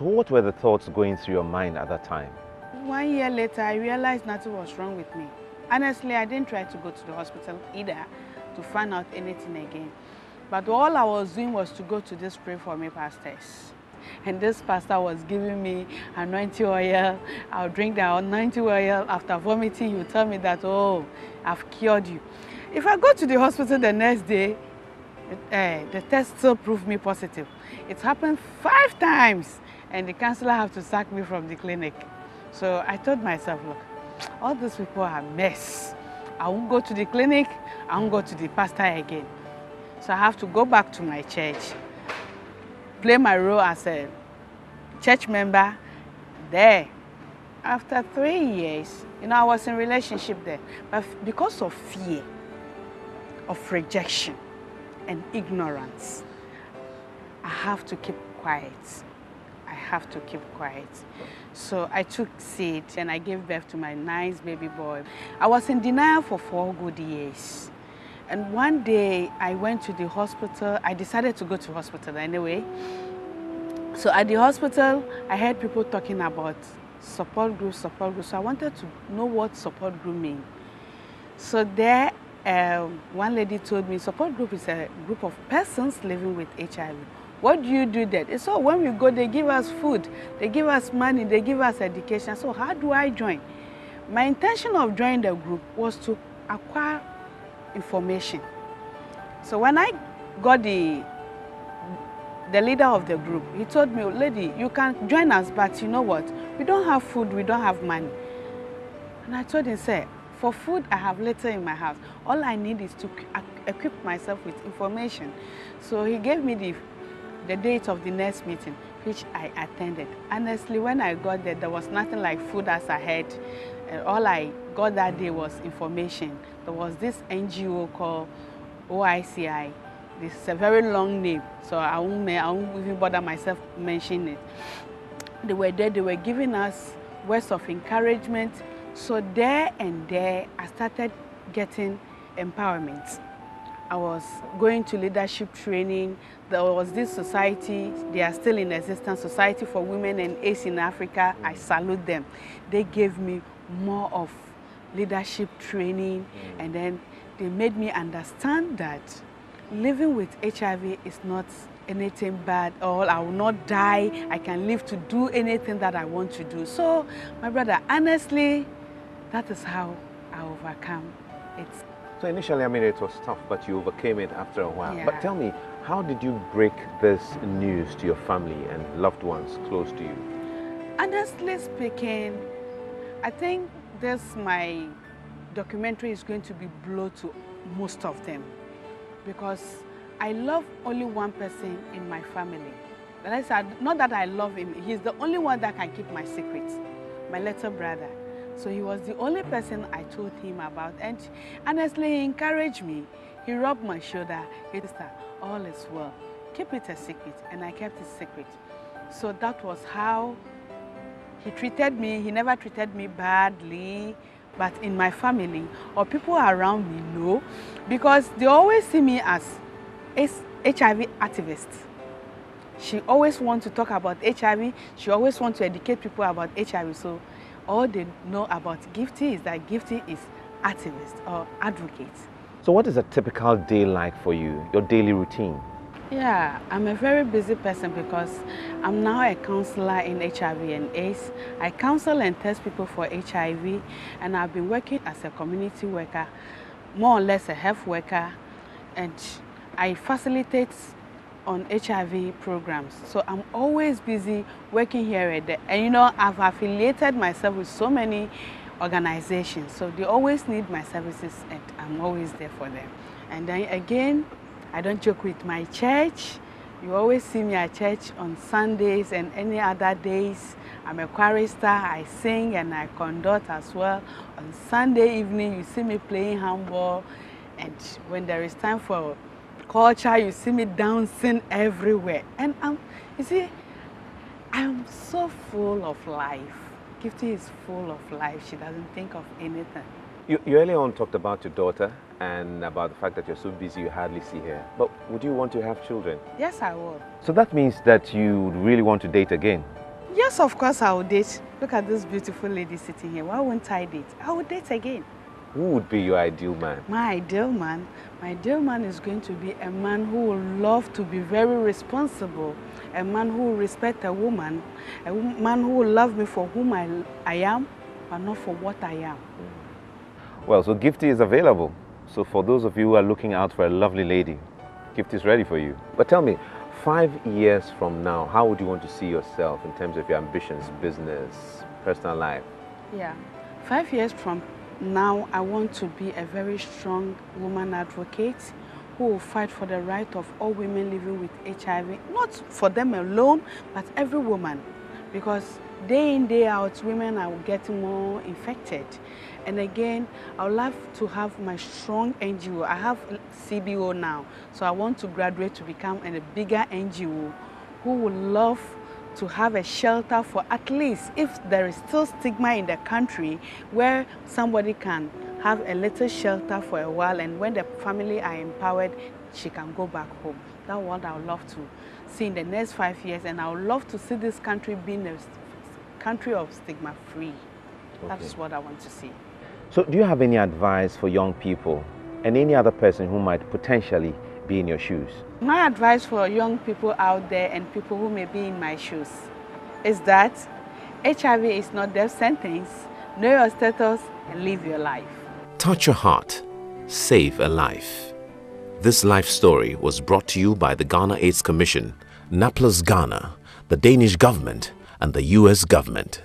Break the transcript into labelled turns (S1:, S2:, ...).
S1: So what were the thoughts going through your mind at that time?
S2: 1 year later, I realized nothing was wrong with me. Honestly, I didn't try to go to the hospital either to find out anything again. But all I was doing was to go to this Pray For Me pastors. And this pastor was giving me anointing oil. I'll drink the anointing oil. After vomiting, he'll tell me that, oh, I've cured you. If I go to the hospital the next day, the test still proved me positive. It happened 5 times, and the counselor had to sack me from the clinic. So I told myself, look, all these people are a mess. I won't go to the clinic, I won't go to the pastor again. So I have to go back to my church, play my role as a church member there. After 3 years, I was in a relationship there, but because of fear, of rejection and ignorance, I have to keep quiet. I have to keep quiet. So I took seed and I gave birth to my nice baby boy. I was in denial for 4 good years. And one day I went to the hospital. I decided to go to hospital anyway. So at the hospital, I heard people talking about support group, support group. So I wanted to know what support group means. So there, one lady told me support group is a group of persons living with HIV. What do you do there? So when we go, they give us food, they give us money, they give us education. So how do I join? My intention of joining the group was to acquire information. So when I got the leader of the group, he told me, lady, you can join us, but you know what? We don't have food, we don't have money. And I told him, sir, for food, I have little in my house. All I need is to equip myself with information. So he gave me the date of the next meeting, which I attended. Honestly, when I got there, there was nothing like food as I had. All I got that day was information. There was this NGO called OICI. This is a very long name, so I won't even bother myself mentioning it. They were there, they were giving us words of encouragement. So there and there, I started getting empowerment. I was going to leadership training. There was this society, they are still in existence, Society for Women and AIDS in Africa. I salute them. They gave me more of leadership training, and then they made me understand that living with HIV is not anything bad, or I will not die. I can live to do anything that I want to do. So, my brother, honestly, that is how I overcome it.
S1: So initially, I mean, it was tough, but you overcame it after a while.
S2: Yeah.
S1: But tell me, how did you break this news to your family and loved ones close to you?
S2: Honestly speaking, I think my documentary is going to be blown to most of them, because I love only one person in my family. But I said, not that I love him, he's the only one that can keep my secrets, my little brother. So he was the only person I told him about, and honestly, he encouraged me. He rubbed my shoulder. He said, all is well. Keep it a secret, and I kept it secret. So that was how he treated me. He never treated me badly, but in my family or people around me know, because they always see me as a HIV activist. She always wants to talk about HIV. She always wants to educate people about HIV. So all they know about Gifty is that Gifty is activist or advocate.
S1: So what is a typical day like for you, your daily routine?
S2: Yeah, I'm a very busy person because I'm now a counselor in HIV and AIDS. I counsel and test people for HIV, and I've been working as a community worker, more or less a health worker, and I facilitate on HIV programs. So I'm always busy working here and there. And I've affiliated myself with so many organizations, so they always need my services, and I'm always there for them. And then again, I don't joke with my church. You always see me at church on Sundays and any other days. I'm a chorister, I sing and I conduct as well. On Sunday evening, you see me playing handball, and when there is time for culture, you see me dancing everywhere. And you see, I'm so full of life. Gifty is full of life. She doesn't think of anything.
S1: You earlier on talked about your daughter and about the fact that you're so busy you hardly see her. But would you want to have children?
S2: Yes, I will.
S1: So that means that you really want to date again?
S2: Yes, of course I will date. Look at this beautiful lady sitting here. Why won't I date? I will date again.
S1: Who would be your ideal man?
S2: My ideal man is going to be a man who will love to be very responsible, a man who will respect a woman, a man who will love me for whom I am, but not for what I am.
S1: Well, so Gifty is available. So for those of you who are looking out for a lovely lady, Gifty is ready for you. But tell me, 5 years from now, how would you want to see yourself in terms of your ambitions, business, personal life?
S2: Yeah, 5 years from now, I want to be a very strong woman advocate who will fight for the right of all women living with HIV, not for them alone, but every woman, because day in, day out, women are getting more infected. And again, I would love to have my strong NGO. I have CBO now, so I want to graduate to become a bigger NGO who would love to have a shelter for at least, if there is still stigma in the country, where somebody can have a little shelter for a while, and when the family are empowered, she can go back home. That's what I would love to see in the next 5 years, and I would love to see this country being a country of stigma-free. Okay. That's what I want to see.
S1: So do you have any advice for young people and any other person who might potentially be in your shoes?
S2: My advice for young people out there and people who may be in my shoes is that HIV is not death sentence. Know your status and live your life.
S3: Touch a heart, save a life. This life story was brought to you by the Ghana AIDS Commission, NAPLAS Ghana, the Danish government, and the US government.